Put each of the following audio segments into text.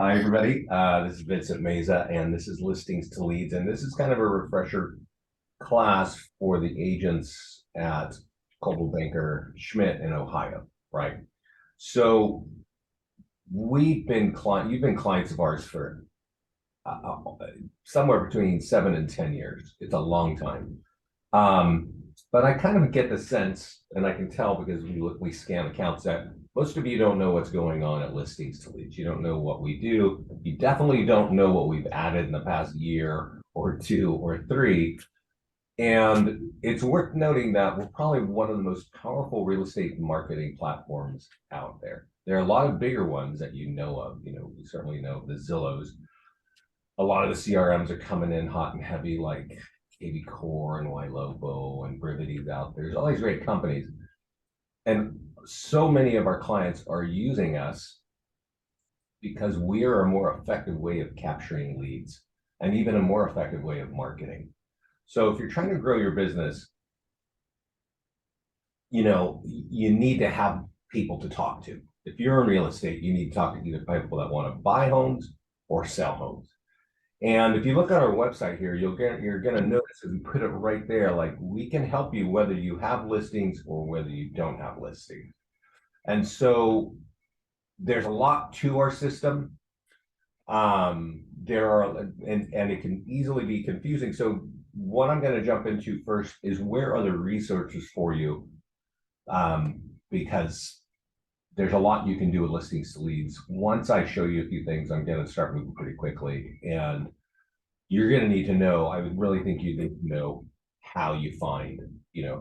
Hi, everybody. This is Vincent Meza, and this is Listings to Leads. And this is kind of a refresher class for the agents at Coldwell Banker Schmidt in Ohio, right? So you've been clients of ours for somewhere between 7 and 10 years. It's a long time. Um, but I kind of get the sense, and I can tell because we scan accounts, that most of you don't know what's going on at Listings to Leads. You don't know what we do. You definitely don't know what we've added in the past year or two or three. And it's worth noting that we're probably one of the most powerful real estate marketing platforms out there. There are a lot of bigger ones that you know of. We certainly know the Zillows. A lot of the CRMs are coming in hot and heavy, like KV Core and Ylobo and Brivity's out there. There's all these great companies. And so many of our clients are using us because we are a more effective way of capturing leads and even a more effective way of marketing. So if you're trying to grow your business, you need to have people to talk to. If you're in real estate, you need to talk to either people that want to buy homes or sell homes. And if you look on our website here, you're going to notice that we put it right there. Like, we can help you whether you have listings or whether you don't have listings. And so there's a lot to our system. There are, and it can easily be confusing. So what I'm going to jump into first is where are the resources for you? Because there's a lot you can do with Listings to Leads. Once I show you a few things, I'm going to start moving pretty quickly. And you're going to need to know, I would really think you need to know how you find,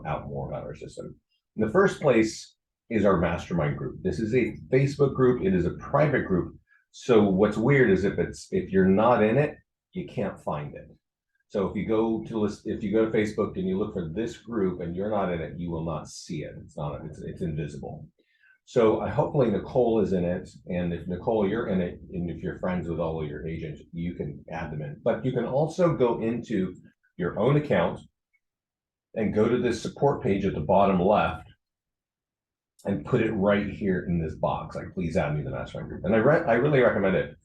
out more about our system. In the first place is our mastermind group. This is a Facebook group. It is a private group. So what's weird is if you're not in it, you can't find it. So if you go to Facebook and you look for this group and you're not in it, you will not see it. It's invisible. So hopefully Nicole is in it. And if Nicole, you're in it, and if you're friends with all of your agents, you can add them in. But you can also go into your own account and go to this support page at the bottom left and put it right here in this box. Like, please add me to the mastermind group. And I really recommend it.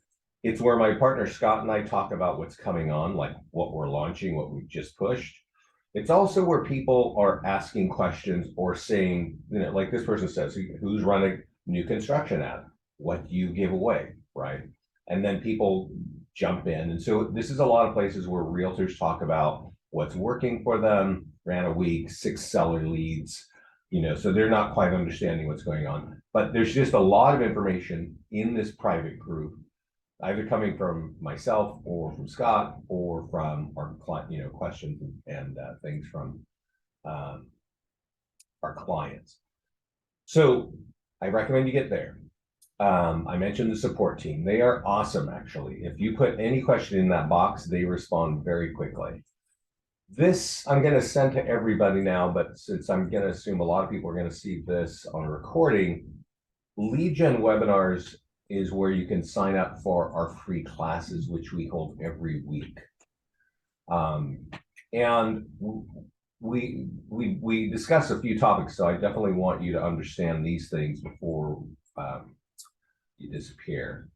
It's where my partner Scott and I talk about what's coming on, like what we're launching, what we've just pushed. It's also where people are asking questions or saying, like this person says, who's running new construction ad? What do you give away, right? And then people jump in. And so this is a lot of places where realtors talk about what's working for them, ran a week, 6 seller leads, so they're not quite understanding what's going on. But there's just a lot of information in this private group, either coming from myself or from Scott or from our client, questions and things from our clients. So I recommend you get there. I mentioned the support team. They are awesome, actually. If you put any question in that box, they respond very quickly. This I'm going to send to everybody now, but since I'm going to assume a lot of people are going to see this on a recording, Lead Gen webinars is where you can sign up for our free classes, which we hold every week. And we discuss a few topics, so I definitely want you to understand these things before you disappear.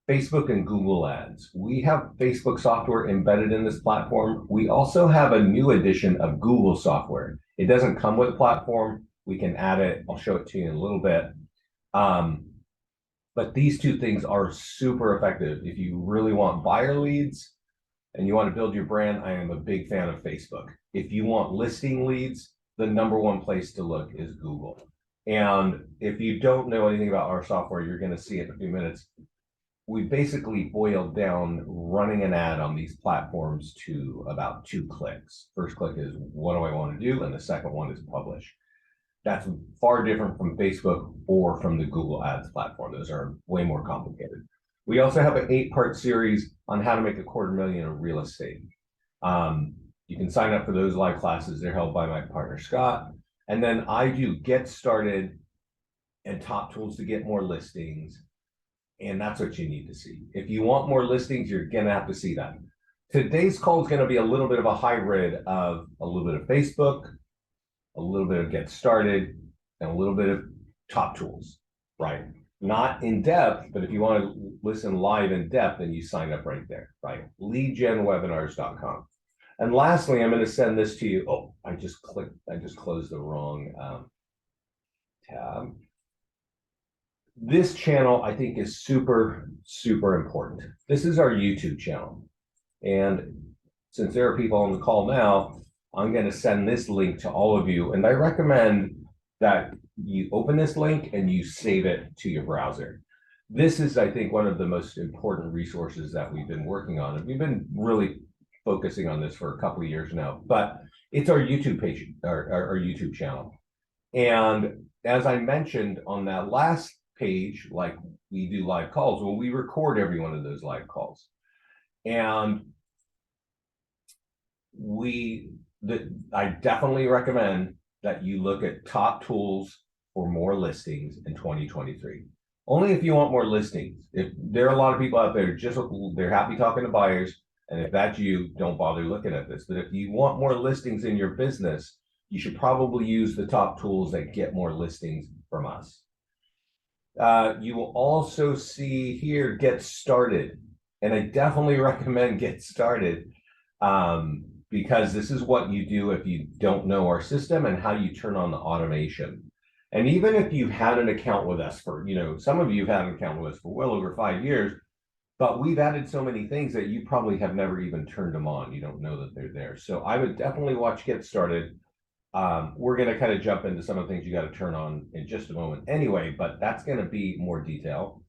Facebook and Google ads. We have Facebook software embedded in this platform. We also have a new edition of Google software. It doesn't come with a platform. We can add it. I'll show it to you in a little bit. But these two things are super effective. If you really want buyer leads and you want to build your brand, I am a big fan of Facebook. If you want listing leads, the #1 place to look is Google. And if you don't know anything about our software, you're going to see it in a few minutes. We basically boiled down running an ad on these platforms to about 2 clicks. First click is, what do I want to do? And the second one is publish. That's far different from Facebook or from the Google Ads platform. Those are way more complicated. We also have an 8-part series on how to make $250,000 in real estate. You can sign up for those live classes. They're held by my partner, Scott. And then I do get started and top tools to get more listings. And that's what you need to see. If you want more listings, you're going to have to see that. Today's call is going to be a little bit of a hybrid of a little bit of Facebook, a little bit of get started, and a little bit of top tools, right? Not in depth, but if you want to listen live in depth, then you sign up right there, right? leadgenwebinars.com. And lastly, I'm going to send this to you. Oh, I just closed the wrong tab. This channel, I think, is super, super important. This is our YouTube channel. And since there are people on the call now, I'm going to send this link to all of you. And I recommend that you open this link and you save it to your browser. This is, I think, one of the most important resources that we've been working on. And we've been really focusing on this for a couple of years now, but it's our YouTube page, our YouTube channel. And as I mentioned on that last page, like we do live calls, well, we record every one of those live calls. And I definitely recommend that you look at top tools for more listings in 2023. Only if you want more listings. If there are a lot of people out there, they're happy talking to buyers. And if that's you, don't bother looking at this. But if you want more listings in your business, you should probably use the top tools that get more listings from us. You will also see here, get started. And I definitely recommend get started because this is what you do if you don't know our system and how you turn on the automation. And even if you've had an account with us for, some of you have had an account with us for well over 5 years, but we've added so many things that you probably have never even turned them on. You don't know that they're there. So I would definitely watch Get Started. We're going to kind of jump into some of the things you got to turn on in just a moment anyway, but that's going to be more detail.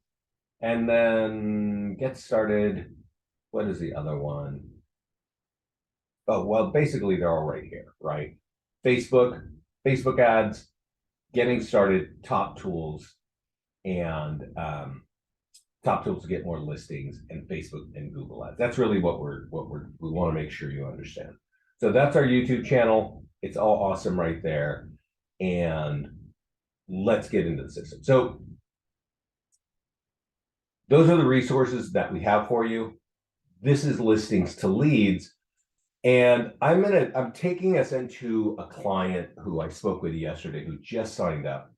And then Get Started. What is the other one? Oh, well, basically they're all right here, right? Facebook ads, getting started, top tools, and top tools to get more listings, and Facebook and Google ads. That's really what we want to make sure you understand. So that's our YouTube channel. It's all awesome right there. And let's get into the system. So those are the resources that we have for you. This is listings to leads. And I'm taking us into a client who I spoke with yesterday who just signed up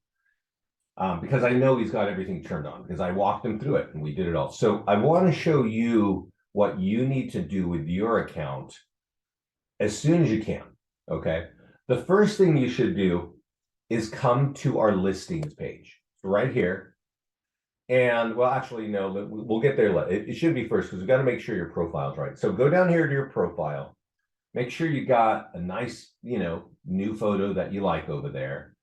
because I know he's got everything turned on because I walked him through it and we did it all. So I want to show you what you need to do with your account as soon as you can, okay? The first thing you should do is come to our listings page right here. And well, actually, no, we'll get there. It should be first because we've got to make sure your profile's right. So go down here to your profile. Make sure you got a nice, new photo that you like over there.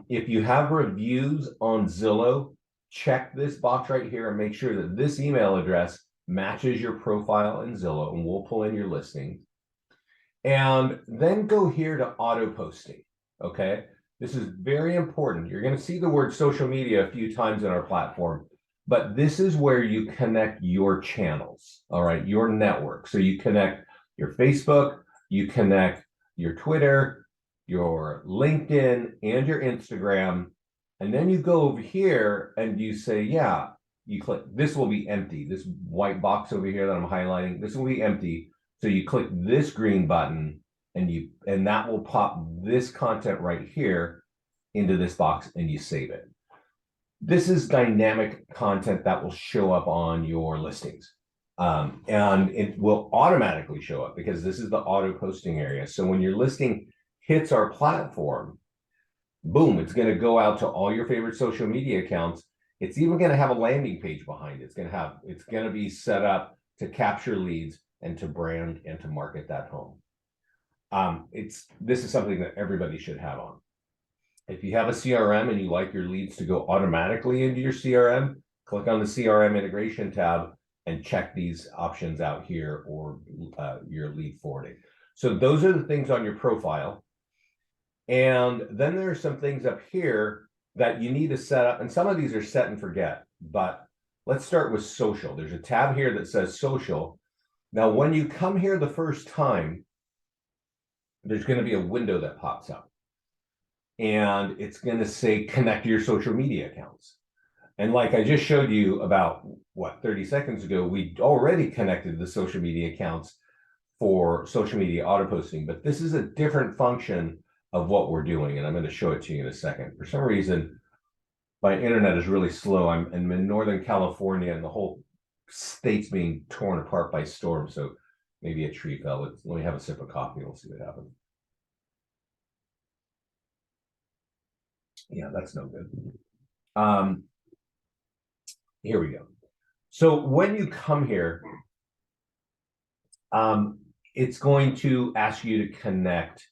If you have reviews on Zillow, check this box right here and make sure that this email address matches your profile in Zillow, and we'll pull in your listings. And then go here to auto posting, okay? This is very important. You're going to see the word social media a few times in our platform, but this is where you connect your channels, all right, your network. So you connect your Facebook, you connect your Twitter, your LinkedIn, and your Instagram. And then you go over here and you say, yeah, you click, this will be empty. This white box over here that I'm highlighting, this will be empty. So you click this green button and that will pop this content right here into this box and you save it. This is dynamic content that will show up on your listings. And it will automatically show up because this is the auto posting area. So when your listing hits our platform, boom, it's going to go out to all your favorite social media accounts. It's even going to have a landing page behind it. It's going to be set up to capture leads and to brand and to market that home. This is something that everybody should have on. If you have a CRM and you like your leads to go automatically into your CRM, click on the CRM integration tab and check these options out here or your lead forwarding. So those are the things on your profile. And then there are some things up here that you need to set up. And some of these are set and forget, but let's start with social. There's a tab here that says social. Now, when you come here the first time, there's going to be a window that pops up. And it's going to say connect to your social media accounts. And like I just showed you about, 30 seconds ago, we already connected the social media accounts for social media auto posting. But this is a different function of what we're doing. And I'm going to show it to you in a second. For some reason, My internet is really slow. I'm in Northern California and the whole state's being torn apart by storm. So maybe a tree fell. Let me have a sip of coffee. We'll see what happens. Yeah, that's no good. Here we go. So when you come here, it's going to ask you to connect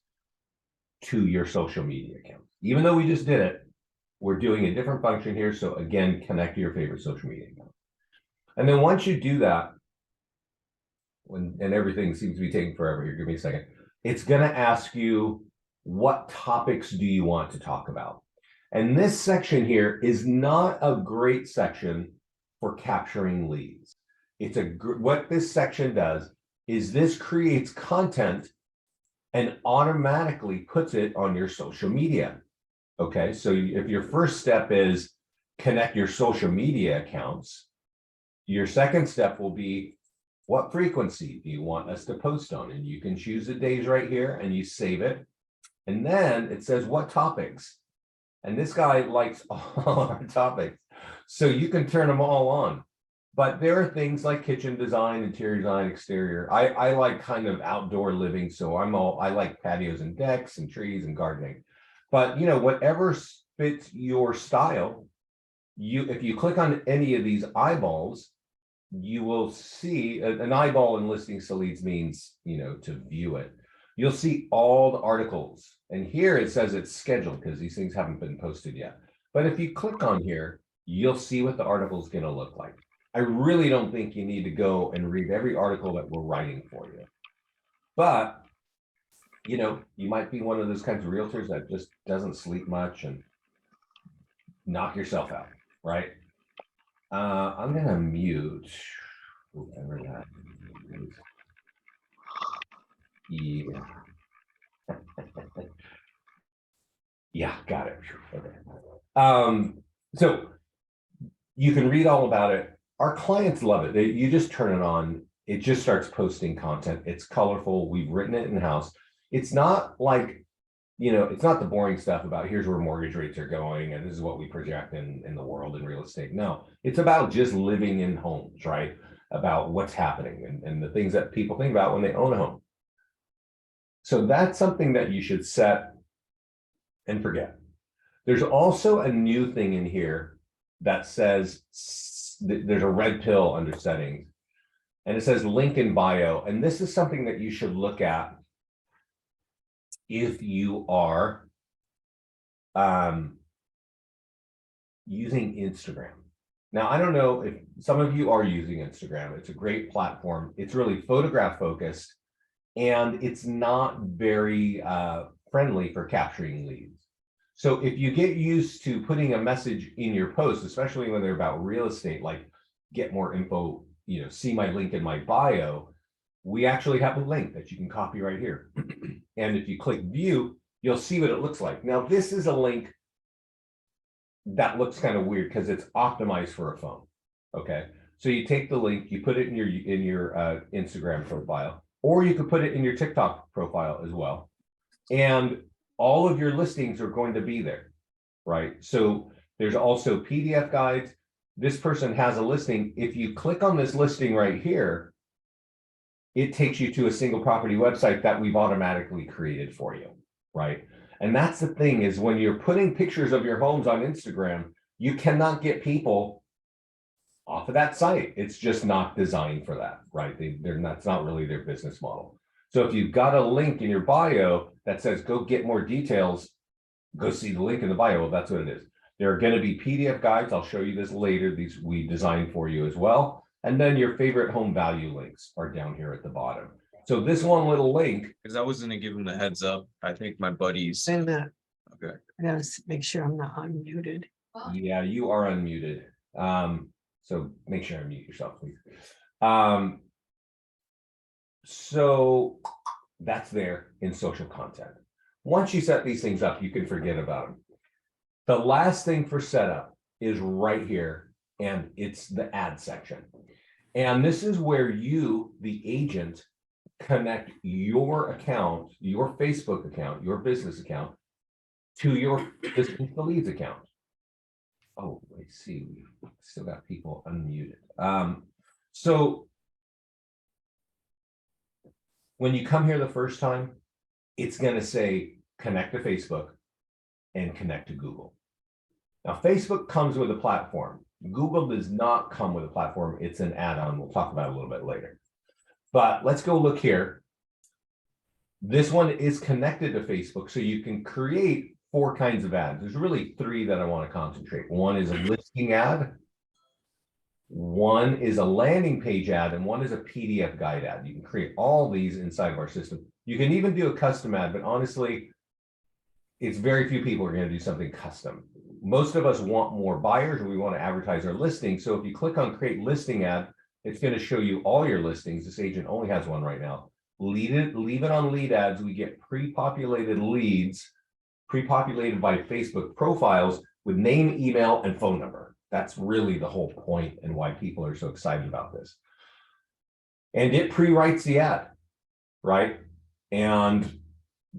to your social media account. Even though we just did it, we're doing a different function here. So again, connect to your favorite social media account. And then once you do that, and everything seems to be taking forever here, give me a second. It's going to ask you, what topics do you want to talk about? And this section here is not a great section for capturing leads. What this section does is this creates content and automatically puts it on your social media. Okay, so if your first step is connect your social media accounts, your second step will be, what frequency do you want us to post on? And you can choose the days right here and you save it. And then it says what topics. And this guy likes all our topics. So you can turn them all on. But there are things like kitchen design, interior design, exterior. I like kind of outdoor living. So I like patios and decks and trees and gardening. But whatever fits your style, if you click on any of these eyeballs, you will see an eyeball in listing to leads means, to view it. You'll see all the articles. And here it says it's scheduled because these things haven't been posted yet. But if you click on here, you'll see what the article is going to look like. I really don't think you need to go and read every article that we're writing for you. But, you might be one of those kinds of realtors that just doesn't sleep much and knock yourself out, right? I'm going to mute whoever that is. Yeah. Yeah, got it. Okay. So you can read all about it. Our clients love it. You just turn it on. It just starts posting content. It's colorful. We've written it in-house. It's not like, it's not the boring stuff about here's where mortgage rates are going and this is what we project in the world in real estate. No, it's about just living in homes, right? About what's happening and the things that people think about when they own a home. So that's something that you should set and forget. There's also a new thing in here that says there's a red pill under settings and it says link in bio. And this is something that you should look at if you are using Instagram. Now, I don't know if some of you are using Instagram. It's a great platform. It's really photograph focused and it's not very friendly for capturing leads. So if you get used to putting a message in your post, especially when they're about real estate, like get more info, see my link in my bio, we actually have a link that you can copy right here. And if you click view, you'll see what it looks like. Now, this is a link that looks kind of weird because it's optimized for a phone. Okay. So you take the link, you put it in your Instagram profile, or you could put it in your TikTok profile as well. And all of your listings are going to be there, right? So there's also PDF guides. This person has a listing. If you click on this listing right here, it takes you to a single property website that we've automatically created for you, right? And that's the thing is when you're putting pictures of your homes on Instagram, you cannot get people off of that site. It's just not designed for that, right? That's not really their business model. So if you've got a link in your bio that says, go get more details, go see the link in the bio. Well, that's what it is. There are going to be PDF guides. I'll show you this later. These we designed for you as well. And then your favorite home value links are down here at the bottom. So this one little link. Because I was going to give him the heads up. I think my buddies. Wait a minute. Okay. I gotta make sure I'm not unmuted. Yeah, you are unmuted. So make sure you mute yourself, please. So that's there in social content. Once you set these things up, you can forget about them. The last thing for setup is right here, and it's the ad section. And this is where you, the agent, connect your account, your Facebook account, your business account, to your Listing to Leads account. Oh, I see, we've still got people unmuted. So when you come here the first time, it's gonna say connect to Facebook and connect to Google. Now, Facebook comes with a platform. Google does not come with a platform. It's an add-on. We'll talk about it a little bit later. But let's go look here. This one is connected to Facebook, so you can create 4 kinds of ads. There's really 3 that I want to concentrate. One is a listing ad, one is a landing page ad, and one is a PDF guide ad. You can create all these inside of our system. You can even do a custom ad, but honestly, it's very few people are going to do something custom. Most of us want more buyers and we want to advertise our listings. So if you click on create listing ad, it's going to show you all your listings. This agent only has one right now. Leave it on lead ads. We get pre-populated leads, pre-populated by Facebook profiles with name, email, and phone number. That's really the whole point and why people are so excited about this. And it pre-writes the ad, right? And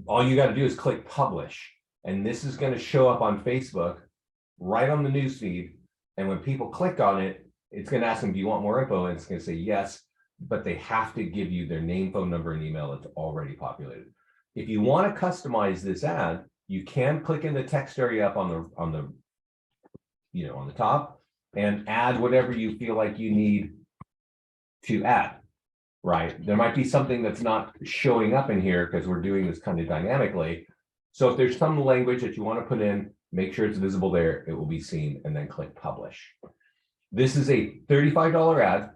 all you got to do is click publish. And this is going to show up on Facebook right on the newsfeed. And when people click on it, it's going to ask them, do you want more info? And it's going to say yes, but they have to give you their name, phone number, and email. It's already populated. If you want to customize this ad, you can click in the text area up on the top and add whatever you feel like you need to add, right? There might be something that's not showing up in here because we're doing this kind of dynamically. So if there's some language that you want to put in, make sure it's visible there, it will be seen, and then click publish. This is a $35 ad.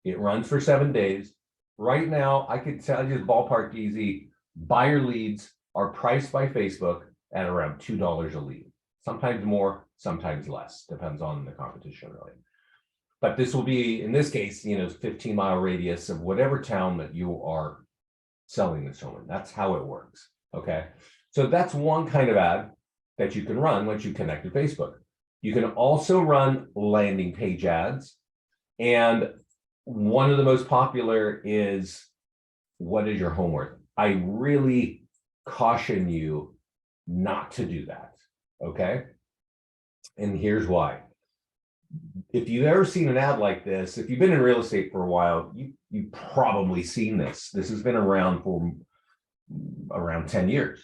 It runs for 7 days. Right now, I could tell you ballpark easy, buyer leads are priced by Facebook at around $2 a lead. Sometimes more, sometimes less, depends on the competition really. But this will be, in this case, 15-mile radius of whatever town that you are selling this home in. That's how it works, okay? So that's one kind of ad that you can run once you connect to Facebook. You can also run landing page ads. And one of the most popular is, what is your home worth? I really caution you not to do that, okay? And here's why. If you've ever seen an ad like this, if you've been in real estate for a while, you've probably seen this. This has been around for around 10 years.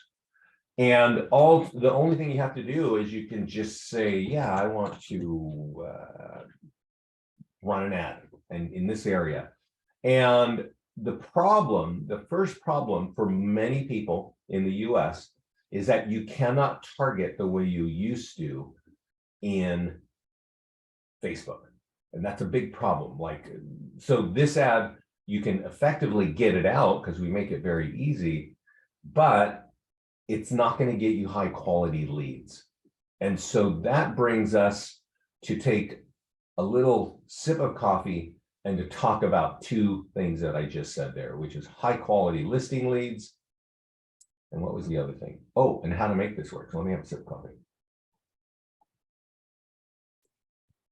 And the only thing you have to do is you can just say, yeah, I want to run an ad and in this area. And the first problem for many people in the US is that you cannot target the way you used to in Facebook. And that's a big problem. So this ad, you can effectively get it out because we make it very easy, but it's not going to get you high quality leads. And so that brings us to take a little sip of coffee and to talk about 2 things that I just said there, which is high quality listing leads. And what was the other thing? Oh, and how to make this work. So let me have a sip of coffee.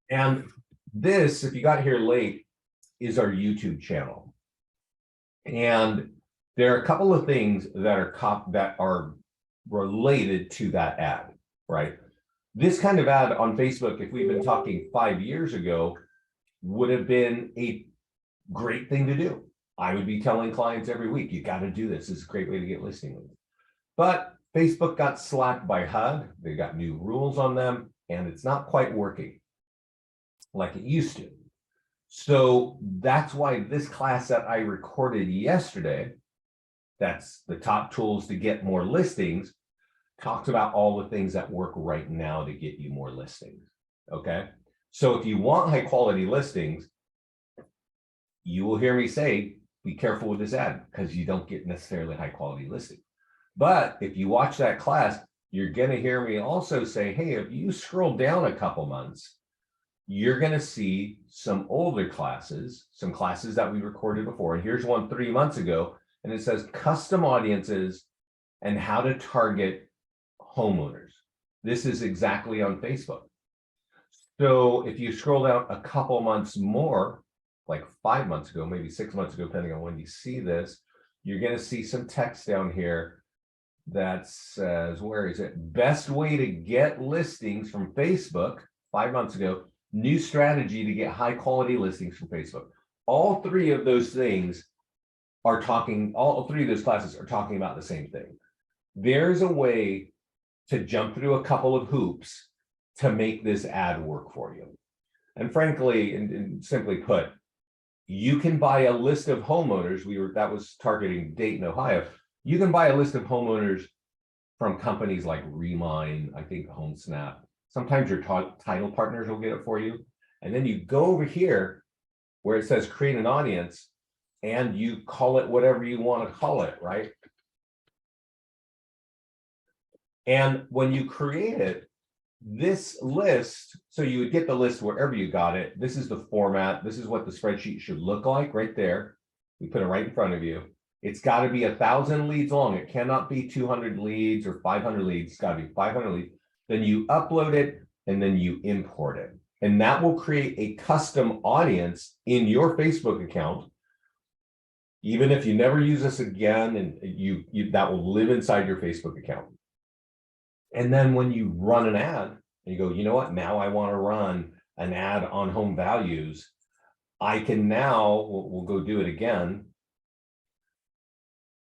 And this, if you got here late, is our YouTube channel. And there are a couple of things that are related to that ad, right? This kind of ad on Facebook, if we've been talking 5 years ago, would have been a great thing to do. I would be telling clients every week, you got to do this. It's a great way to get listing leads. But Facebook got slapped by HUD. They got new rules on them, and it's not quite working like it used to. So that's why this class that I recorded yesterday, that's the top tools to get more listings, talks about all the things that work right now to get you more listings, okay? So if you want high quality listings, you will hear me say, be careful with this ad because you don't get necessarily high quality listings. But if you watch that class, you're gonna hear me also say, hey, if you scroll down a couple months, you're gonna see some older classes, some classes that we recorded before. And here's one 3 months ago, and it says custom audiences and how to target homeowners. This is exactly on Facebook. So if you scroll down a couple months more, like 5 months ago, maybe 6 months ago, depending on when you see this, you're going to see some text down here that says, where is it? Best way to get listings from Facebook, 5 months ago, new strategy to get high quality listings from Facebook. All three of those things are talking, all three of those classes are talking about the same thing. There's a way to jump through a couple of hoops to make this ad work for you. And frankly, and simply put, you can buy a list of homeowners. That was targeting Dayton, Ohio. You can buy a list of homeowners from companies like Remine, I think HomeSnap. Sometimes your title partners will get it for you. And then you go over here where it says create an audience and you call it whatever you want to call it, right? And when you create it, this list, so you would get the list wherever you got it. This is the format. This is what the spreadsheet should look like right there. We put it right in front of you. It's got to be 1,000 leads long. It cannot be 200 leads or 500 leads. It's got to be 500 leads. Then you upload it and then you import it. And that will create a custom audience in your Facebook account. Even if you never use this again, and that will live inside your Facebook account. And then when you run an ad and you go, you know what, now I want to run an ad on home values, I can now, we'll go do it again.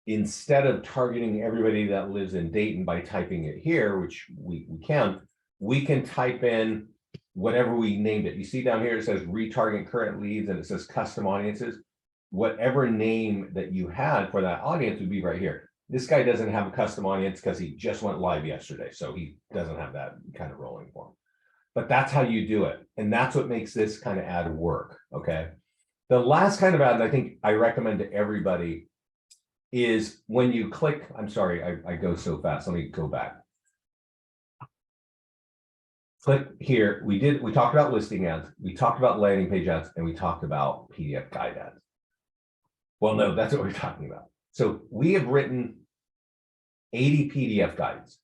Instead of targeting everybody that lives in Dayton by typing it here, which we can type in whatever we named it. You see down here, it says retarget current leads and it says custom audiences. Whatever name that you had for that audience would be right here. This guy doesn't have a custom audience because he just went live yesterday. So he doesn't have that kind of rolling for him. But that's how you do it. And that's what makes this kind of ad work, okay? The last kind of ad I think I recommend to everybody is when you click, I'm sorry, I go so fast. Let me go back. Click here. We talked about listing ads. We talked about landing page ads and we talked about PDF guide ads. Well, no, that's what we're talking about. So we have written 80 PDF guides.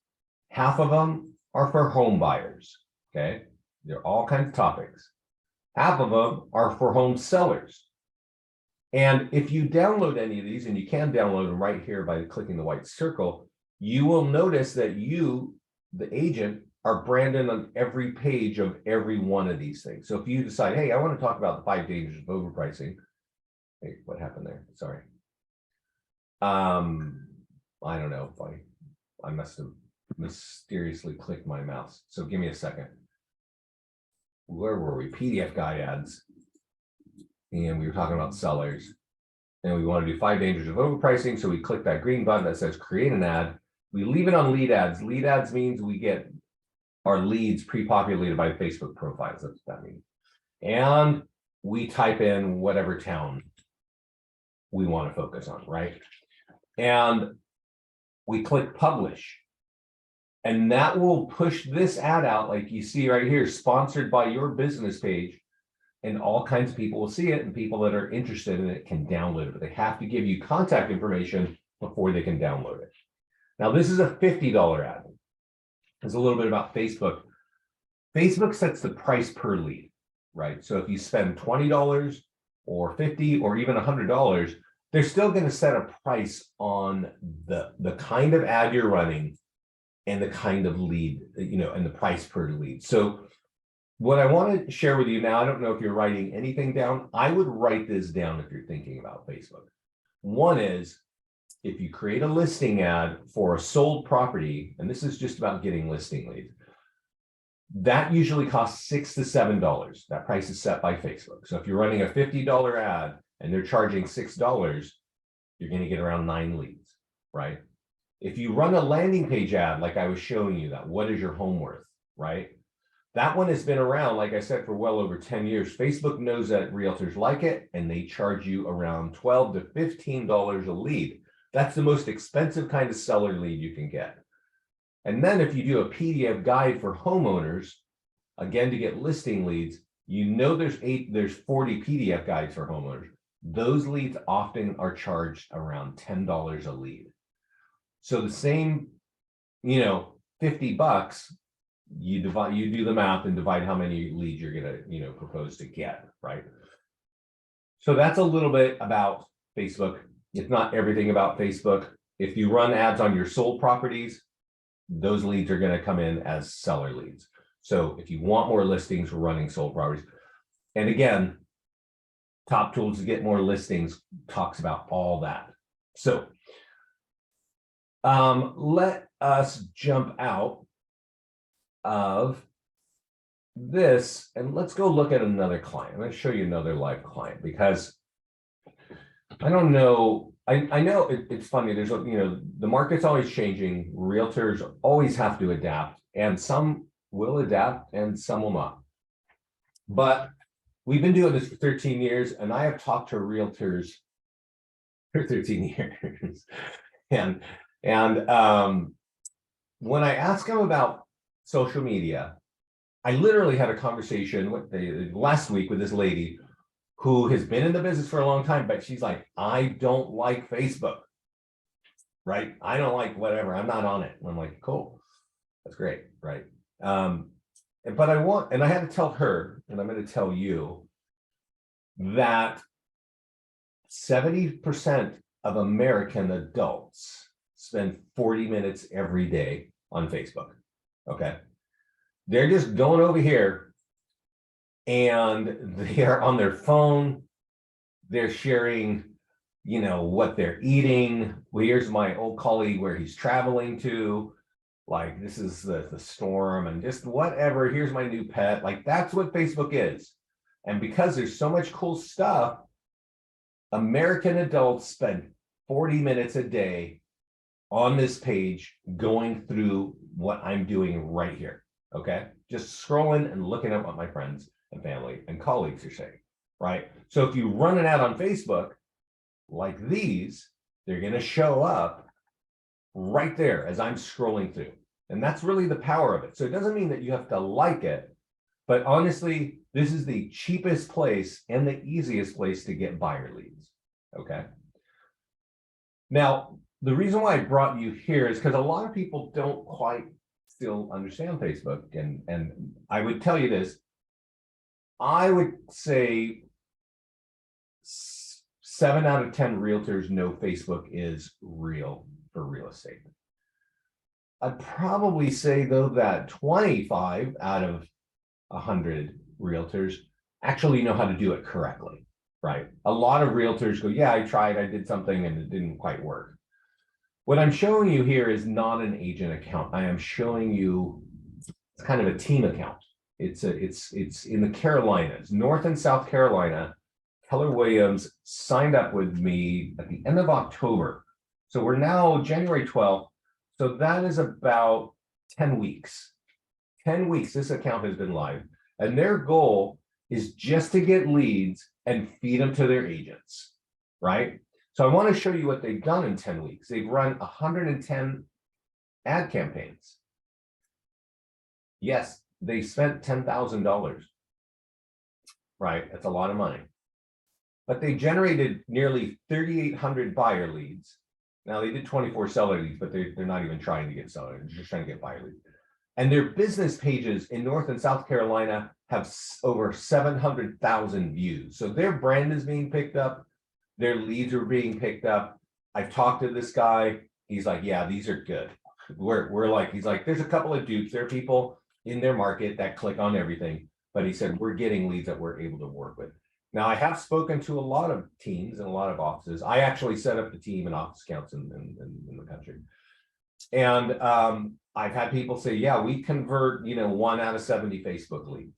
Half of them are for home buyers, okay? They're all kinds of topics. Half of them are for home sellers. And if you download any of these, and you can download them right here by clicking the white circle, you will notice that you, the agent, are branded on every page of every one of these things. So if you decide, hey, I want to talk about the 5 dangers of overpricing. Hey, what happened there? Sorry. I don't know if I must have mysteriously clicked my mouse. So give me a second. Where were we? PDF guide ads. And we were talking about sellers. And we want to do 5 dangers of overpricing. So we click that green button that says create an ad. We leave it on lead ads. Lead ads means we get our leads pre-populated by Facebook profiles. That's what that means. And we type in whatever town we want to focus on, right? And we click publish. And that will push this ad out like you see right here, sponsored by your business page. And all kinds of people will see it, and people that are interested in it can download it. But they have to give you contact information before they can download it. Now, this is a $50 ad. There's a little bit about Facebook. Facebook sets the price per lead, right? So if you spend $20 or $50 or even $100, they're still going to set a price on the kind of ad you're running and the kind of lead, and the price per lead. So what I want to share with you now, I don't know if you're writing anything down. I would write this down if you're thinking about Facebook. One is, if you create a listing ad for a sold property, and this is just about getting listing leads, that usually costs $6 to $7. That price is set by Facebook. So if you're running a $50 ad and they're charging $6, you're going to get around 9 leads, right? If you run a landing page ad, like I was showing you that, what is your home worth, right? That one has been around, like I said, for well over 10 years. Facebook knows that realtors like it, and they charge you around $12 to $15 a lead. That's the most expensive kind of seller lead you can get. And then if you do a PDF guide for homeowners, again, to get listing leads, there's 40 PDF guides for homeowners. Those leads often are charged around $10 a lead. So the same, $50, you do the math and divide how many leads you're gonna, propose to get, right? So that's a little bit about Facebook. It's not everything about Facebook. If you run ads on your sold properties, those leads are going to come in as seller leads. So if you want more listings, we're running sold properties. And again, top tools to get more listings talks about all that. So let us jump out of this and let's go look at another client. I'm going to show you another live client because I don't know. I know it's funny. There's, the market's always changing. Realtors always have to adapt, and some will adapt and some will not. But we've been doing this for 13 years, and I have talked to realtors for 13 years. And when I ask them about social media, I literally had a conversation with last week with this lady who has been in the business for a long time, but she's like, I don't like Facebook, right? I don't like whatever, I'm not on it. And I'm like, cool, that's great, right? But I had to tell her, and I'm going to tell you that 70% of American adults spend 40 minutes every day on Facebook, okay? They're just going over here and they are on their phone. They're sharing, what they're eating. Well, here's my old colleague where he's traveling to. Like, this is the storm and just whatever. Here's my new pet. Like, that's what Facebook is. And because there's so much cool stuff, American adults spend 40 minutes a day on this page going through what I'm doing right here. Okay, just scrolling and looking at what my friends and family and colleagues are saying, right? So if you run an ad on Facebook like these, they're going to show up right there as I'm scrolling through. And that's really the power of it. So it doesn't mean that you have to like it, but honestly, this is the cheapest place and the easiest place to get buyer leads. Okay. Now, the reason why I brought you here is because a lot of people don't quite still understand Facebook. And I would tell you this, I would say 7 out of 10 realtors know Facebook is real for real estate. I'd probably say though that 25 out of 100 realtors actually know how to do it correctly, right? A lot of realtors go, yeah, I tried, I did something and it didn't quite work. What I'm showing you here is not an agent account. I am showing you, it's kind of a team account. It's in the Carolinas, North and South Carolina. Keller Williams signed up with me at the end of October. So we're now January 12th. So that is about 10 weeks. 10 weeks this account has been live. And their goal is just to get leads and feed them to their agents, right? So I want to show you what they've done in 10 weeks. They've run 110 ad campaigns. Yes, they spent $10,000, right? That's a lot of money. But they generated nearly 3,800 buyer leads. Now they did 24 seller leads, but they're not even trying to get seller, they're just trying to get buyer leads. And their business pages in North and South Carolina have over 700,000 views. So their brand is being picked up. Their leads are being picked up. I've talked to this guy. He's like, yeah, these are good. He's like, there's a couple of dupes. There are people in their market that click on everything. But he said, we're getting leads that we're able to work with. Now, I have spoken to a lot of teams and a lot of offices. I actually set up the team and office accounts in the country. And I've had people say, yeah, we convert, 1 out of 70 Facebook leads.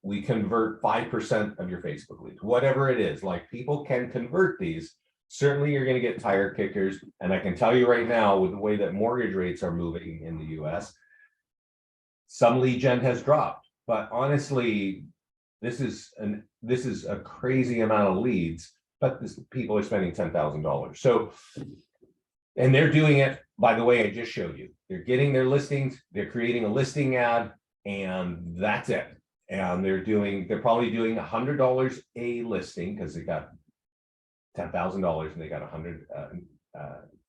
We convert 5% of your Facebook leads, whatever it is. Like, people can convert these. Certainly you're going to get tire kickers. And I can tell you right now, with the way that mortgage rates are moving in the US, some lead gen has dropped. But honestly, this is a crazy amount of leads, but people are spending $10,000. So, and they're doing it by the way I just showed you. They're getting their listings, they're creating a listing ad, and that's it. And they're probably doing $100 a listing because they got $10,000 and they got 100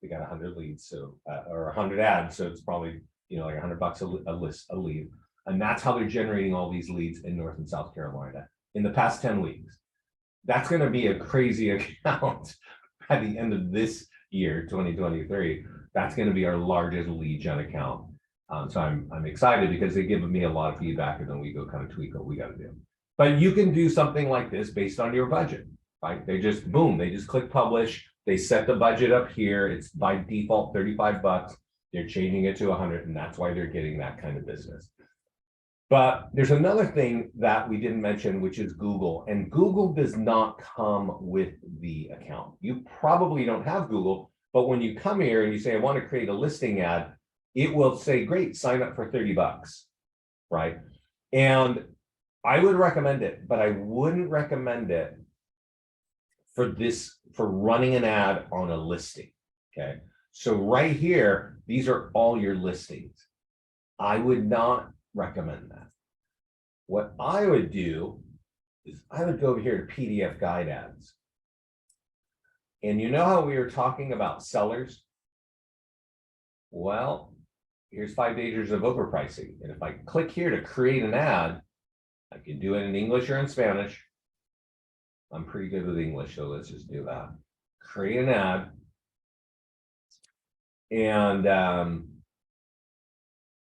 they got 100 leads, so or 100 ads, so it's probably like $100 a lead. And that's how they're generating all these leads in North and South Carolina in the past 10 weeks. That's going to be a crazy account at the end of this year, 2023. That's going to be our largest lead gen account. So I'm excited because they give me a lot of feedback and then we go kind of tweak what we got to do. But you can do something like this based on your budget, right? They just boom, they just click publish. They set the budget up here. It's by default $35. They're changing it to 100, and that's why they're getting that kind of business. But there's another thing that we didn't mention, which is Google. And Google does not come with the account. You probably don't have Google, but when you come here and you say, I want to create a listing ad, it will say, great, sign up for $30, right? And I would recommend it, but I wouldn't recommend it for running an ad on a listing, okay? So right here, these are all your listings. I would not recommend that. What I would do is I would go over here to PDF guide ads. And you know how we were talking about sellers? Well, here's 5 dangers of overpricing. And if I click here to create an ad, I can do it in English or in Spanish. I'm pretty good with English, so let's just do that. Create an ad. And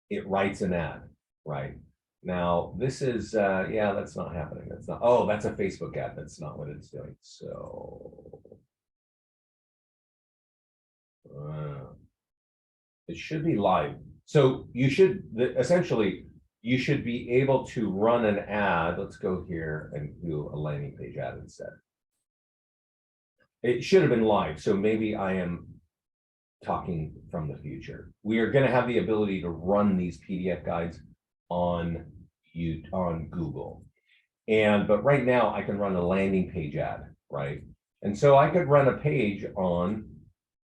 it writes an ad, right? Now, this is, yeah, that's not happening. That's not, oh, that's a Facebook ad. That's not what it's doing. So it should be live. So you should, essentially, you should be able to run an ad. Let's go here and do a landing page ad instead. It should have been live. So maybe I am talking from the future. We are going to have the ability to run these PDF guides on Google. But right now I can run a landing page ad, right? And so I could run a page on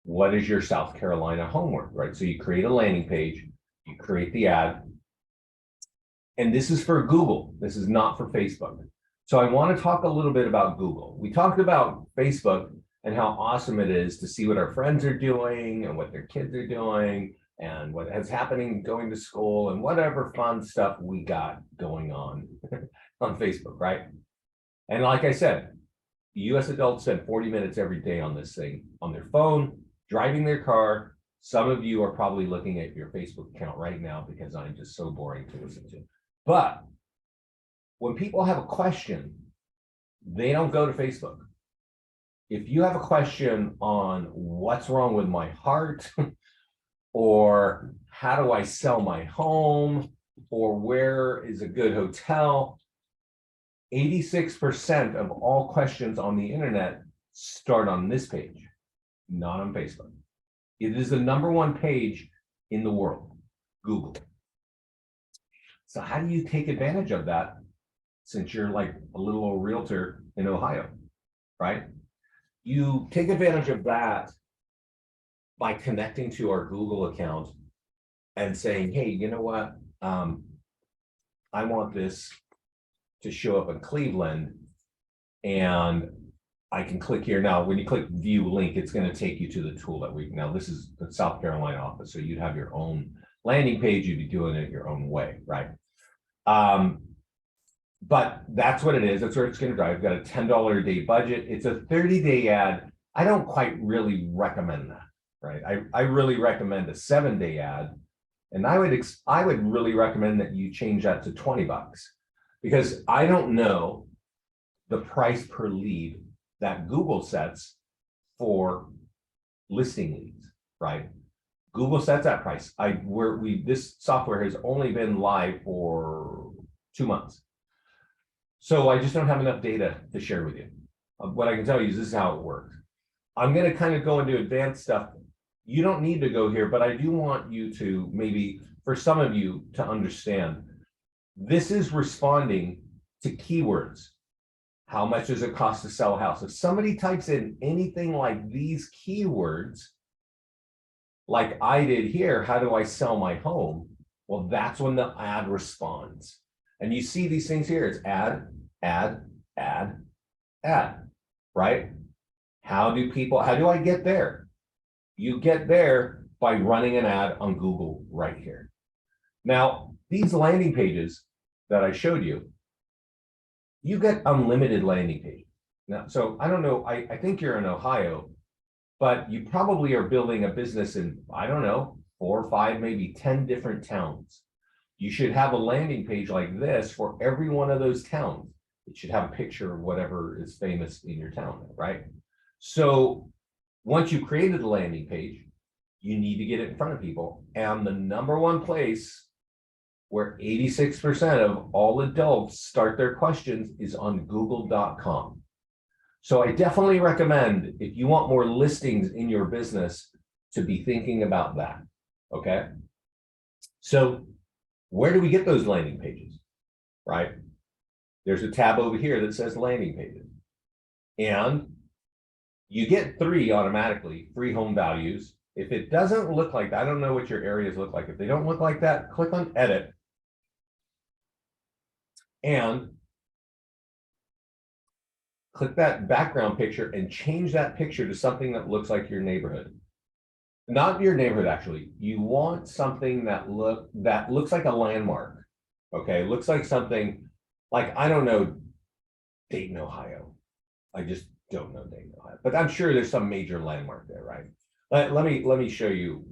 what is your South Carolina homework, right? So you create a landing page, you create the ad, and this is for Google. This is not for Facebook. So I want to talk a little bit about Google. We talked about Facebook and how awesome it is to see what our friends are doing and what their kids are doing and what is happening going to school and whatever fun stuff we got going on on Facebook, right? And like I said, US adults spend 40 minutes every day on this thing, on their phone, driving their car. Some of you are probably looking at your Facebook account right now because I'm just so boring to listen to. But when people have a question, they don't go to Facebook. If you have a question on what's wrong with my heart, or how do I sell my home, or where is a good hotel, 86% of all questions on the internet start on this page, not on Facebook. It is the #1 page in the world, Google. So how do you take advantage of that since you're like a little old realtor in Ohio, right? You take advantage of that by connecting to our Google account and saying, hey, you know what? I want this to show up in Cleveland, and I can click here. Now, when you click view link, it's going to take you to the tool that now this is the South Carolina office. So you'd have your own landing page. You'd be doing it your own way, right? But that's what it is. That's where it's going to drive. I've got a $10 a day budget. It's a 30-day ad. I don't quite really recommend that, right? I really recommend a 7-day ad. And I would really recommend that you change that to $20, because I don't know the price per lead that Google sets for listing leads, right? Google sets that price. This software has only been live for 2 months. So I just don't have enough data to share with you. What I can tell you is this is how it works. I'm going to kind of go into advanced stuff. You don't need to go here, but I do want you to maybe, for some of you, to understand. This is responding to keywords. How much does it cost to sell a house? If somebody types in anything like these keywords, like I did here, how do I sell my home? Well, that's when the ad responds. And you see these things here, it's ad, ad, ad, ad, right? How do I get there? You get there by running an ad on Google right here. Now, these landing pages that I showed you, you get unlimited landing pages. Now, so I don't know, I think you're in Ohio, but you probably are building a business in, I don't know, 4, 5, maybe 10 different towns. You should have a landing page like this for every one of those towns. It should have a picture of whatever is famous in your town, right? So once you've created the landing page, you need to get it in front of people. And the number one place where 86% of all adults start their questions is on google.com. So I definitely recommend, if you want more listings in your business, to be thinking about that, okay? So where do we get those landing pages, right? There's a tab over here that says landing pages. And you get 3 automatically, free home values. If it doesn't look like that, I don't know what your areas look like. If they don't look like that, click on edit. And click that background picture and change that picture to something that looks like your neighborhood. Not your neighborhood, actually. You want something that looks like a landmark. Okay, looks like something like, I don't know, Dayton, Ohio. I just don't know Dayton, Ohio, but I'm sure there's some major landmark there, right? Let me show you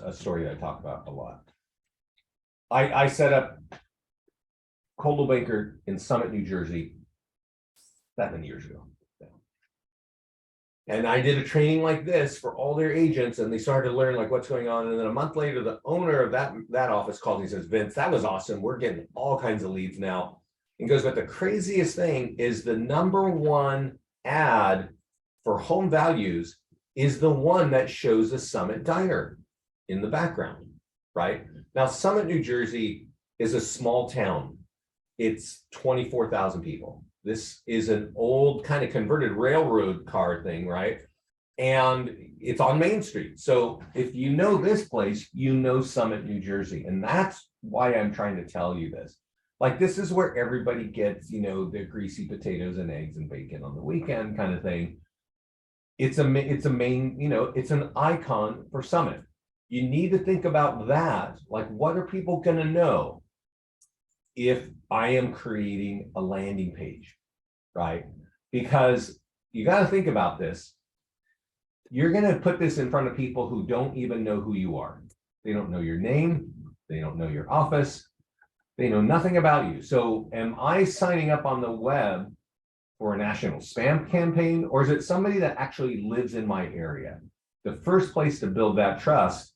a story that I talk about a lot. I set up Coldwell Banker in Summit, New Jersey, 7 years ago. And I did a training like this for all their agents, and they started to learn like what's going on. And then a month later, the owner of that office called me and says, Vince, that was awesome. We're getting all kinds of leads now. And goes, but the craziest thing is the #1 ad for home values is the one that shows the Summit Diner in the background, right? Now, Summit, New Jersey is a small town. It's 24,000 people. This is an old kind of converted railroad car thing, right? And it's on Main Street. So if you know this place, you know Summit, New Jersey. And that's why I'm trying to tell you this. Like, this is where everybody gets, you know, their greasy potatoes and eggs and bacon on the weekend kind of thing. It's a main, you know, it's an icon for Summit. You need to think about that. Like, what are people going to know if I am creating a landing page, right? Because you got to think about this. You're going to put this in front of people who don't even know who you are. They don't know your name. They don't know your office. They know nothing about you. So am I signing up on the web for a national spam campaign, or is it somebody that actually lives in my area? The first place to build that trust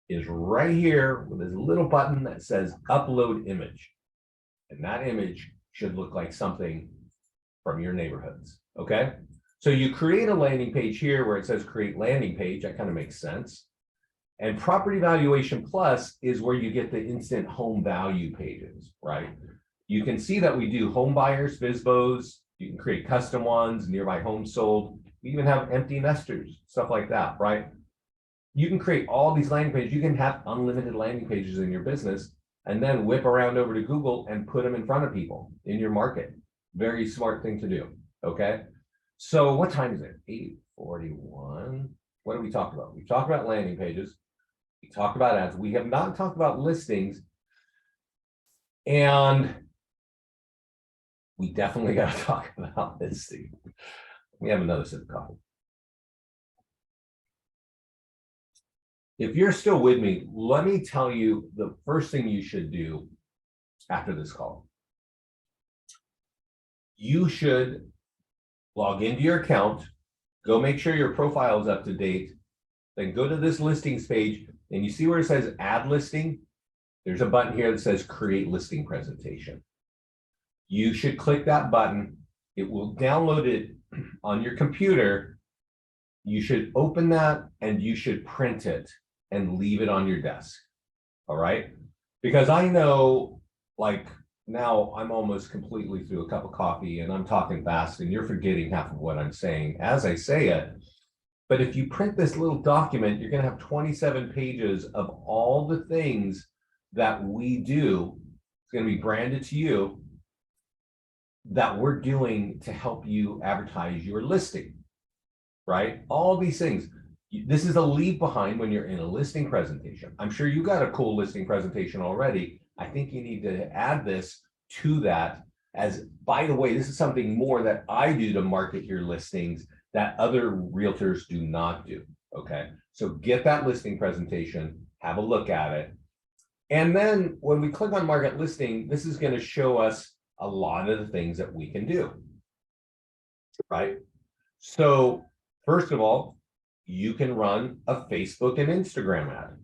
is right here with this little button that says upload image. And that image should look like something from your neighborhoods, okay? So you create a landing page here where it says create landing page. That kind of makes sense. And Property Valuation Plus is where you get the instant home value pages, right? You can see that we do home buyers, FSBOs. You can create custom ones, nearby homes sold. We even have empty nesters, stuff like that, right? You can create all these landing pages. You can have unlimited landing pages in your business and then whip around over to Google and put them in front of people in your market. Very smart thing to do, okay? So what time is it? 8:41. What have we talked about? We talked about landing pages. We talked about ads. We have not talked about listings. And we definitely got to talk about listing. We have another sip of coffee. If you're still with me, let me tell you the first thing you should do after this call. You should log into your account, go make sure your profile is up to date, then go to this listings page, and you see where it says add listing? There's a button here that says create listing presentation. You should click that button. It will download it on your computer. You should open that and you should print it and leave it on your desk. All right? Because I know, like, now I'm almost completely through a cup of coffee and I'm talking fast and you're forgetting half of what I'm saying as I say it. But if you print this little document, you're going to have 27 pages of all the things that we do. It's going to be branded to you that we're doing to help you advertise your listing, right? All these things. This is a leave behind when you're in a listing presentation. I'm sure you got a cool listing presentation already. I think you need to add this to that as, by the way, this is something more that I do to market your listings that other realtors do not do, okay? So get that listing presentation, have a look at it. And then when we click on market listing, this is going to show us a lot of the things that we can do, right? So first of all, you can run a Facebook and Instagram ad,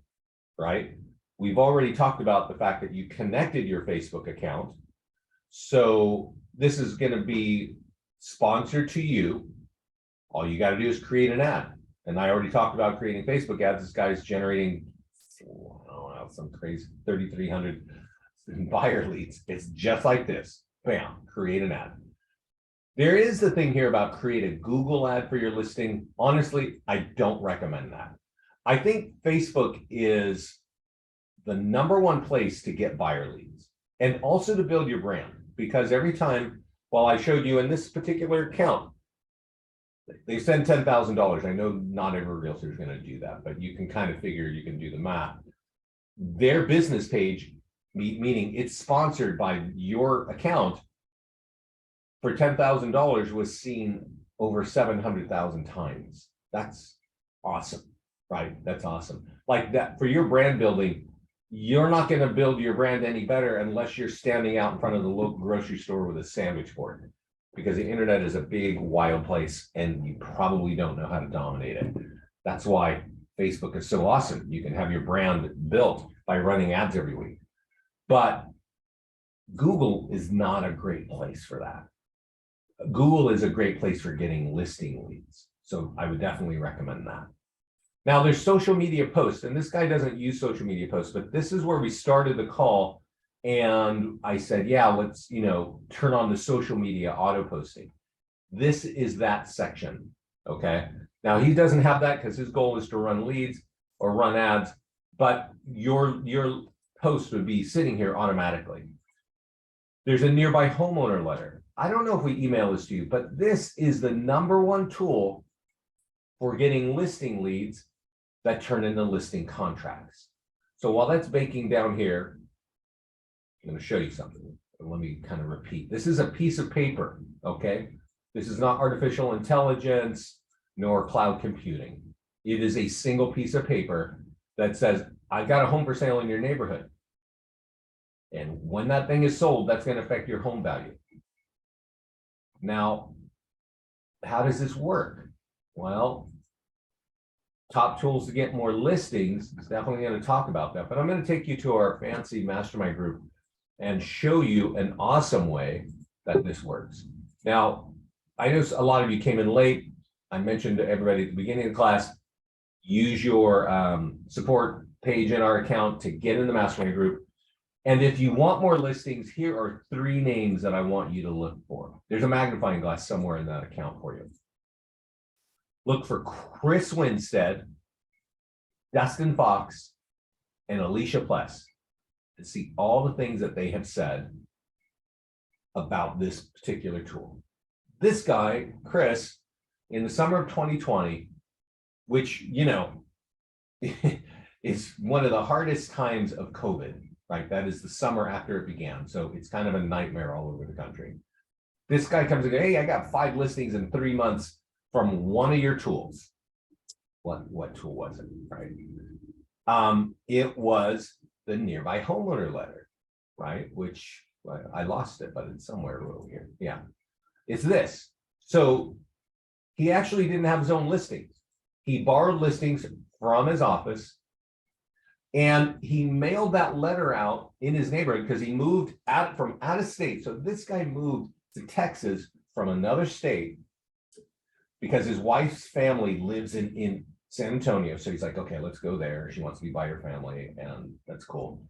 right? We've already talked about the fact that you connected your Facebook account. So this is going to be sponsored to you. All you got to do is create an ad. And I already talked about creating Facebook ads. This guy's generating, I don't know, some crazy 3,300 buyer leads. It's just like this. Bam, create an ad. There is the thing here about create a Google ad for your listing. Honestly, I don't recommend that. I think Facebook is the #1 place to get buyer leads and also to build your brand, because every time, well, I showed you in this particular account, they send $10,000. I know not every realtor is going to do that, but you can kind of figure, you can do the math. Their business page, meaning it's sponsored by your account, for $10,000 was seen over 700,000 times. That's awesome, right? That's awesome. Like that for your brand building. You're not going to build your brand any better unless you're standing out in front of the local grocery store with a sandwich board, because the internet is a big, wild place and you probably don't know how to dominate it. That's why Facebook is so awesome. You can have your brand built by running ads every week. But Google is not a great place for that. Google is a great place for getting listing leads. So I would definitely recommend that. Now there's social media posts, and this guy doesn't use social media posts, but this is where we started the call. And I said, yeah, let's, turn on the social media auto posting. This is that section. Okay. Now he doesn't have that because his goal is to run leads or run ads, but your post would be sitting here automatically. There's a nearby homeowner letter. I don't know if we email this to you, but this is the #1 tool for getting listing leads that turn into listing contracts. So while that's baking down here, I'm going to show you something. Let me kind of repeat. This is a piece of paper, okay? This is not artificial intelligence nor cloud computing. It is a single piece of paper that says, I've got a home for sale in your neighborhood. And when that thing is sold, that's going to affect your home value. Now, how does this work? Well, top tools to get more listings is definitely going to talk about that, but I'm going to take you to our fancy mastermind group and show you an awesome way that this works. Now, I know a lot of you came in late. I mentioned to everybody at the beginning of the class, use your support page in our account to get in the mastermind group. And if you want more listings, here are 3 names that I want you to look for. There's a magnifying glass somewhere in that account for you. Look for Chris Winstead, Dustin Fox, and Alicia Pless, and see all the things that they have said about this particular tool. This guy, Chris, in the summer of 2020, which, is one of the hardest times of COVID, right? That is the summer after it began. So it's kind of a nightmare all over the country. This guy comes and goes, hey, I got 5 listings in 3 months from one of your tools. What tool was it, right? It was the nearby homeowner letter, right? Which I lost it, but it's somewhere over here. Yeah, it's this. So he actually didn't have his own listings. He borrowed listings from his office, and he mailed that letter out in his neighborhood because he moved from out of state. So this guy moved to Texas from another state because his wife's family lives in San Antonio. So he's like, okay, let's go there. She wants to be by her family, and that's cool.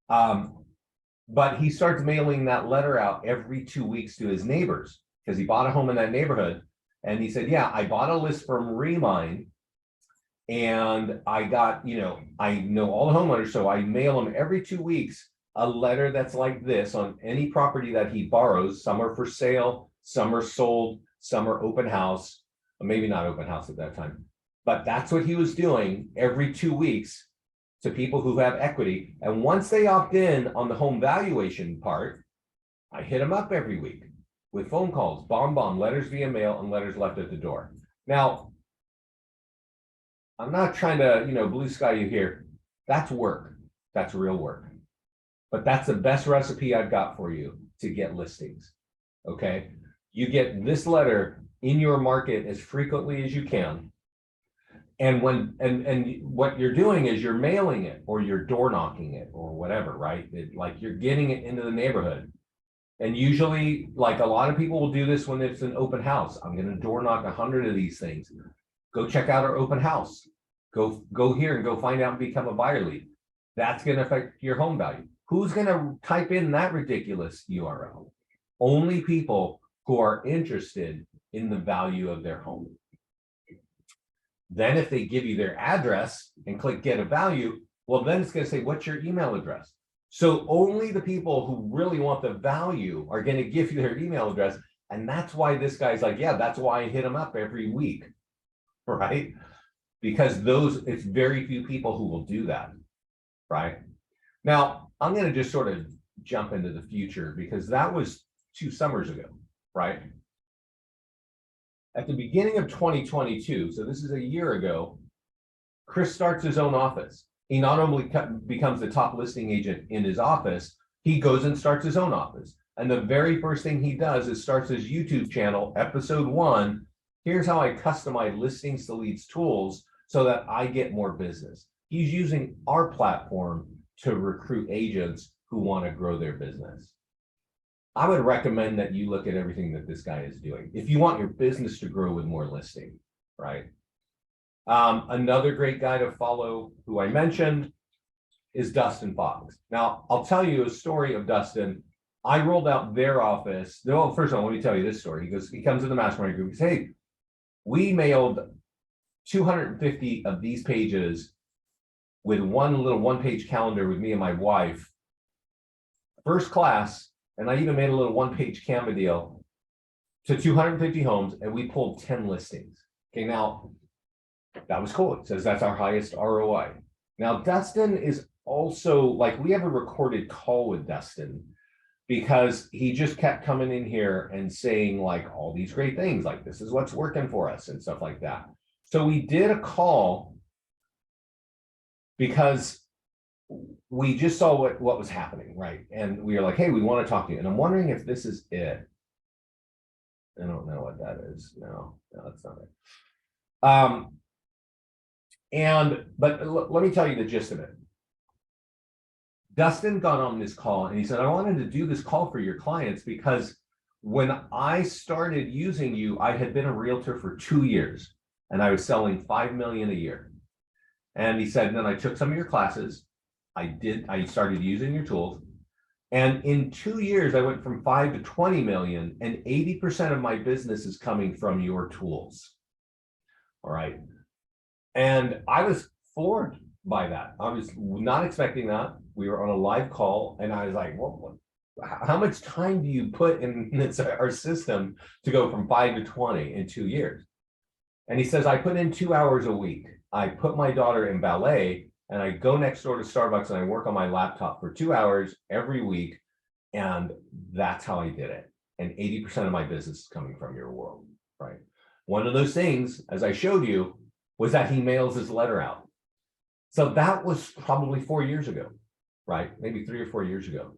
But he starts mailing that letter out every 2 weeks to his neighbors because he bought a home in that neighborhood. And he said, yeah, I bought a list from Remine, and I got, I know all the homeowners, so I mail them every 2 weeks a letter that's like this on any property that he borrows. Some are for sale, some are sold, some are open house, maybe not open house at that time. But that's what he was doing every 2 weeks to people who have equity. And once they opt in on the home valuation part, I hit them up every week with phone calls, bomb, letters via mail, and letters left at the door. Now, I'm not trying to, blue sky you here. That's work. That's real work. But that's the best recipe I've got for you to get listings. Okay. You get this letter in your market as frequently as you can. And what you're doing is you're mailing it or you're door knocking it or whatever, right? Like you're getting it into the neighborhood. And usually, like a lot of people will do this when it's an open house. I'm going to door knock 100 of these things. Go check out our open house. Go here and go find out and become a buyer lead. That's going to affect your home value. Who's going to type in that ridiculous URL? Only people who are interested in the value of their home. Then if they give you their address and click get a value, well, then it's going to say, what's your email address? So only the people who really want the value are going to give you their email address. And that's why this guy's like, yeah, that's why I hit him up every week, right? Because it's very few people who will do that, right? Now, I'm going to just sort of jump into the future because that was 2 summers ago, right? At the beginning of 2022, so this is a year ago, Chris starts his own office. He not only becomes the top listing agent in his office, he goes and starts his own office. And the very first thing he does is starts his YouTube channel, episode 1. Here's how I customize listings to leads tools so that I get more business. He's using our platform to recruit agents who want to grow their business. I would recommend that you look at everything that this guy is doing if you want your business to grow with more listing, right? Another great guy to follow who I mentioned is Dustin Fox. Now, I'll tell you a story of Dustin. I rolled out their office. Well, first of all, let me tell you this story. He comes to the mastermind group. He says, hey, we mailed 250 of these pages with one little one-page calendar with me and my wife, first class, and I even made a little one-page Canva deal to 250 homes, and we pulled 10 listings. Okay, now, that was cool. It says that's our highest ROI. Now, Dustin is also, like, we have a recorded call with Dustin because he just kept coming in here and saying, like, all these great things, like, this is what's working for us and stuff like that. So we did a call because we just saw what was happening, right? And we were like, hey, we want to talk to you. And I'm wondering if this is it. I don't know what that is. No, that's not it. But let me tell you the gist of it. Dustin got on this call and he said, I wanted to do this call for your clients because when I started using you, I had been a realtor for 2 years and I was selling $5 million a year. And he said, then I took some of your classes. I started using your tools. And in 2 years, I went from 5 to 20 million, and 80% of my business is coming from your tools. All right. And I was floored by that. I was not expecting that. We were on a live call, and I was like, well, how much time do you put in our system to go from 5 to 20 in 2 years? And he says, I put in 2 hours a week. I put my daughter in ballet, and I go next door to Starbucks and I work on my laptop for 2 hours every week. And that's how I did it. And 80% of my business is coming from your world, right? One of those things, as I showed you, was that he mails his letter out. So that was probably 4 years ago, right? Maybe 3 or 4 years ago.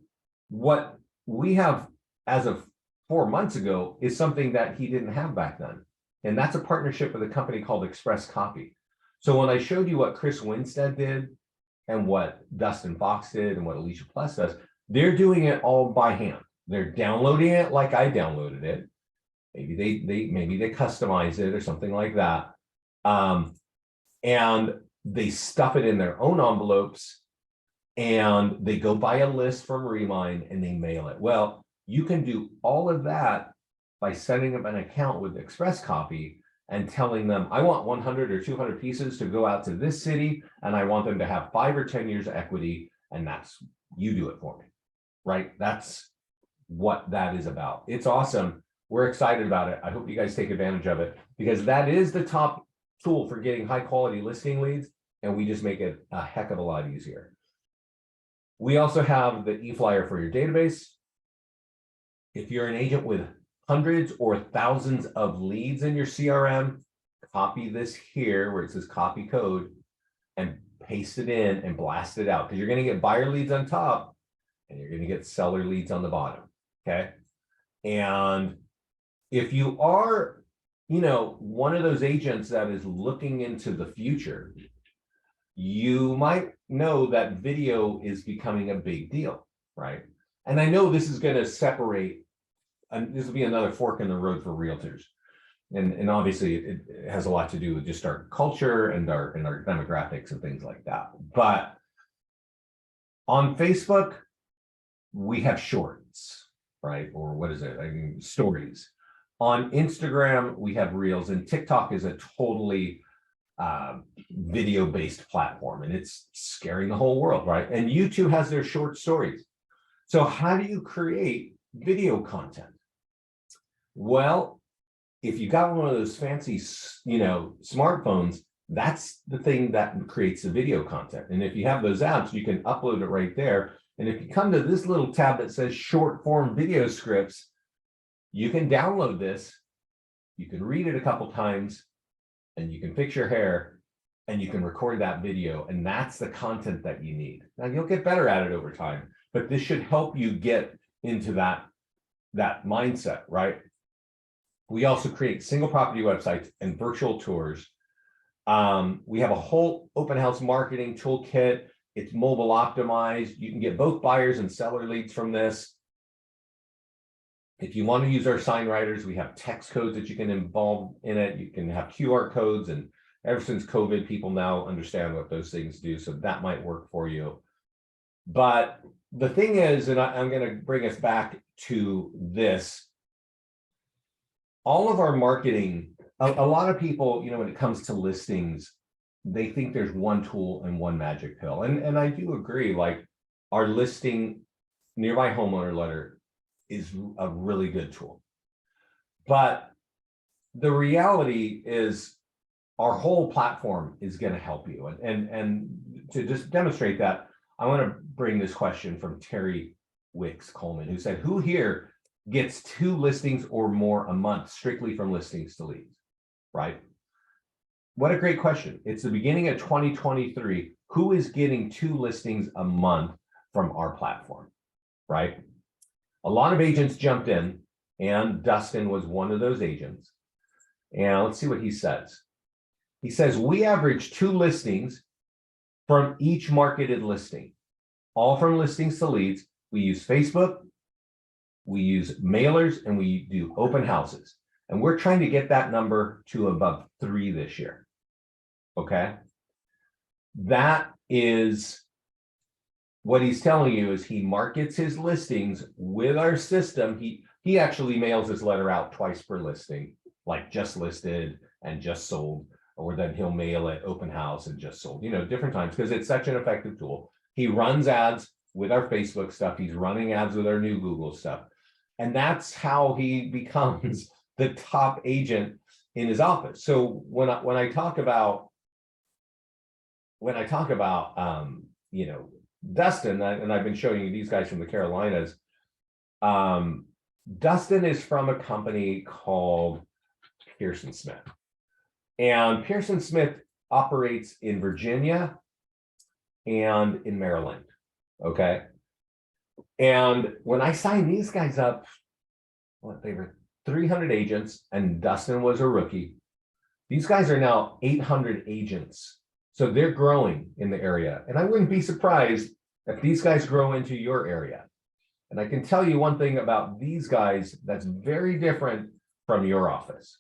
What we have as of 4 months ago is something that he didn't have back then. And that's a partnership with a company called Express Copy. So when I showed you what Chris Winstead did and what Dustin Fox did and what Alicia Plus does, they're doing it all by hand. They're downloading it like I downloaded it. Maybe they customize it or something like that. And they stuff it in their own envelopes and they go buy a list from Remind and they mail it. Well, you can do all of that by setting up an account with Express Copy and telling them, I want 100 or 200 pieces to go out to this city, and I want them to have 5 or 10 years of equity, and you do it for me, right? That's what that is about. It's awesome. We're excited about it. I hope you guys take advantage of it because that is the top tool for getting high quality listing leads, and we just make it a heck of a lot easier. We also have the e-flyer for your database. If you're an agent with hundreds or thousands of leads in your CRM, copy this here where it says copy code and paste it in and blast it out, because you're going to get buyer leads on top and you're going to get seller leads on the bottom. Okay. And if you are, one of those agents that is looking into the future, you might know that video is becoming a big deal, right? And I know this is going to separate, and this will be another fork in the road for realtors. And obviously it has a lot to do with just our culture and our demographics and things like that. But on Facebook, we have shorts, right? Or what is it? I mean, stories. On Instagram, we have reels, and TikTok is a totally video-based platform, and it's scaring the whole world, right? And YouTube has their short stories. So how do you create video content? Well, if you got one of those fancy, smartphones, that's the thing that creates the video content. And if you have those apps, you can upload it right there. And if you come to this little tab that says short form video scripts, you can download this, you can read it a couple times, and you can fix your hair, and you can record that video. And that's the content that you need. Now you'll get better at it over time, but this should help you get into that mindset, right? We also create single property websites and virtual tours. We have a whole open house marketing toolkit. It's mobile optimized. You can get both buyers and seller leads from this. If you want to use our sign writers, we have text codes that you can involve in it. You can have QR codes, and ever since COVID, people now understand what those things do. So that might work for you. But the thing is, and I'm going to bring us back to this, all of our marketing, a lot of people, when it comes to listings, they think there's one tool and one magic pill. And I do agree, like our listing nearby homeowner letter is a really good tool. But the reality is our whole platform is going to help you. And to just demonstrate that, I want to bring this question from Terry Wicks Coleman, who said, who here gets 2 listings or more a month strictly from listings to leads, right? What a great question. It's the beginning of 2023. Who is getting 2 listings a month from our platform, right? A lot of agents jumped in, and Dustin was one of those agents. And let's see what he says. He says, we average 2 listings from each marketed listing, all from listings to leads. We use Facebook, we use mailers, and we do open houses. And we're trying to get that number to above 3 this year. Okay. That is what he's telling you, is he markets his listings with our system. He actually mails his letter out twice per listing, like just listed and just sold, or then he'll mail it open house and just sold, different times, because it's such an effective tool. He runs ads with our Facebook stuff. He's running ads with our new Google stuff. And that's how he becomes the top agent in his office. So when I talk about Dustin, and I've been showing you these guys from the Carolinas, Dustin is from a company called Pearson Smith. And Pearson Smith operates in Virginia and in Maryland. Okay. And when I signed these guys up, they were 300 agents, and Dustin was a rookie. These guys are now 800 agents. So they're growing in the area. And I wouldn't be surprised if these guys grow into your area. And I can tell you one thing about these guys that's very different from your office.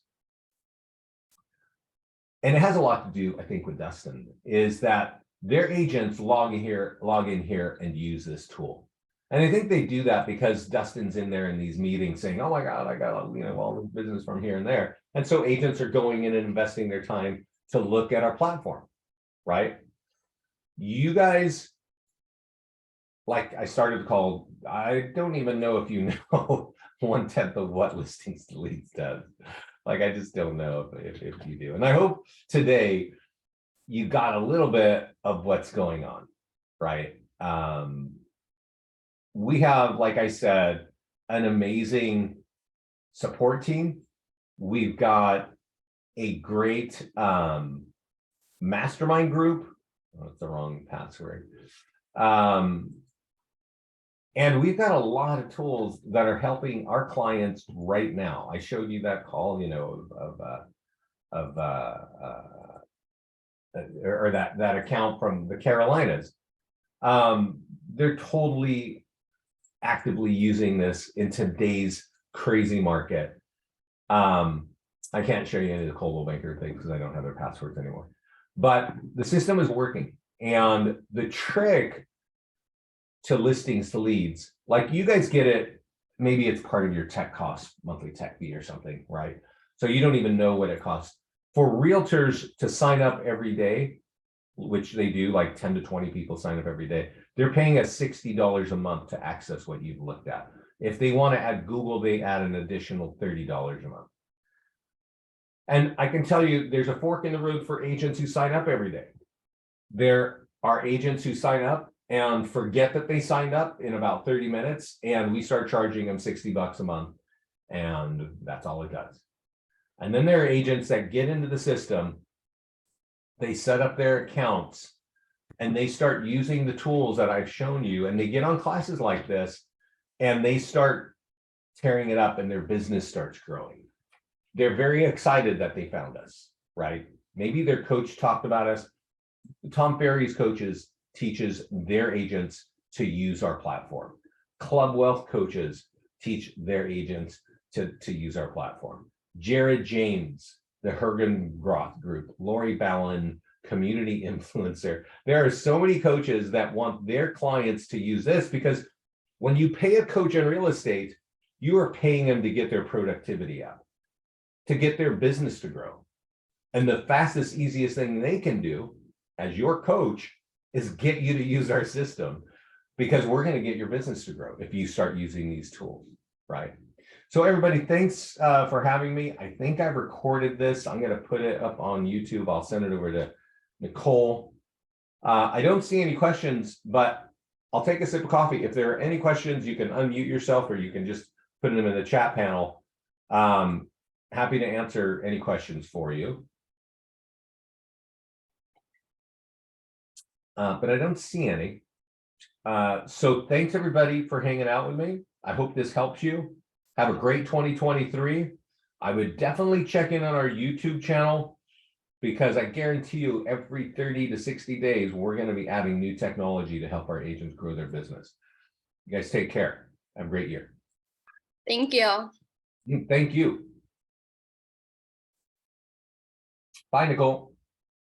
And it has a lot to do, I think, with Dustin, is that their agents log in here and use this tool. And I think they do that because Dustin's in there in these meetings saying, oh my God, I got all the business from here and there. And so agents are going in and investing their time to look at our platform, right? You guys, like I started the call, I don't even know if you know 1/10 of what listings to leads does. Like, I just don't know if you do. And I hope today you got a little bit of what's going on, right? We have, like I said, an amazing support team. We've got a great mastermind group That's the wrong password. And we've got a lot of tools that are helping our clients right now. I showed you that call, you know, or that account from the Carolinas. They're totally actively using this in today's crazy market. I can't show you any of the Coldwell Banker things because I don't have their passwords anymore. But the system is working, and the trick to listings to leads, like you guys get it, maybe it's part of your tech cost, monthly tech fee or something, right? So you don't even know what it costs. For realtors to sign up every day, which they do, like 10 to 20 people sign up every day, they're paying us $60 a month to access what you've looked at. If they want to add Google, they add an additional $30 a month. And I can tell you, there's a fork in the road for agents who sign up every day. There are agents who sign up and forget that they signed up in about 30 minutes, and we start charging them $60 a month, and that's all it does. And then there are agents that get into the system, they set up their accounts, and they start using the tools that I've shown you, and they get on classes like this, and they start tearing it up, and their business starts growing. They're very excited that they found us, right? Maybe their coach talked about us. Tom Ferry's coaches teaches their agents to use our platform. Club Wealth coaches teach their agents to use our platform. Jared James, the Hergen Groth group, Lori Ballin, community influencer. There are so many coaches that want their clients to use this, because when you pay a coach in real estate, you are paying them to get their productivity up, to get their business to grow. And the fastest, easiest thing they can do as your coach is get you to use our system, because we're going to get your business to grow if you start using these tools, right? So everybody, thanks for having me. I think I've recorded this. I'm going to put it up on YouTube. I'll send it over to Nicole. I don't see any questions, but I'll take a sip of coffee. If there are any questions, you can unmute yourself, or you can just put them in the chat panel. Happy to answer any questions for you. But I don't see any. So thanks everybody for hanging out with me. I hope this helps you. Have a great 2023. I would definitely check in on our YouTube channel, because I guarantee you every 30 to 60 days, we're going to be adding new technology to help our agents grow their business. You guys take care. Have a great year. Thank you. Thank you. Bye, Nicole.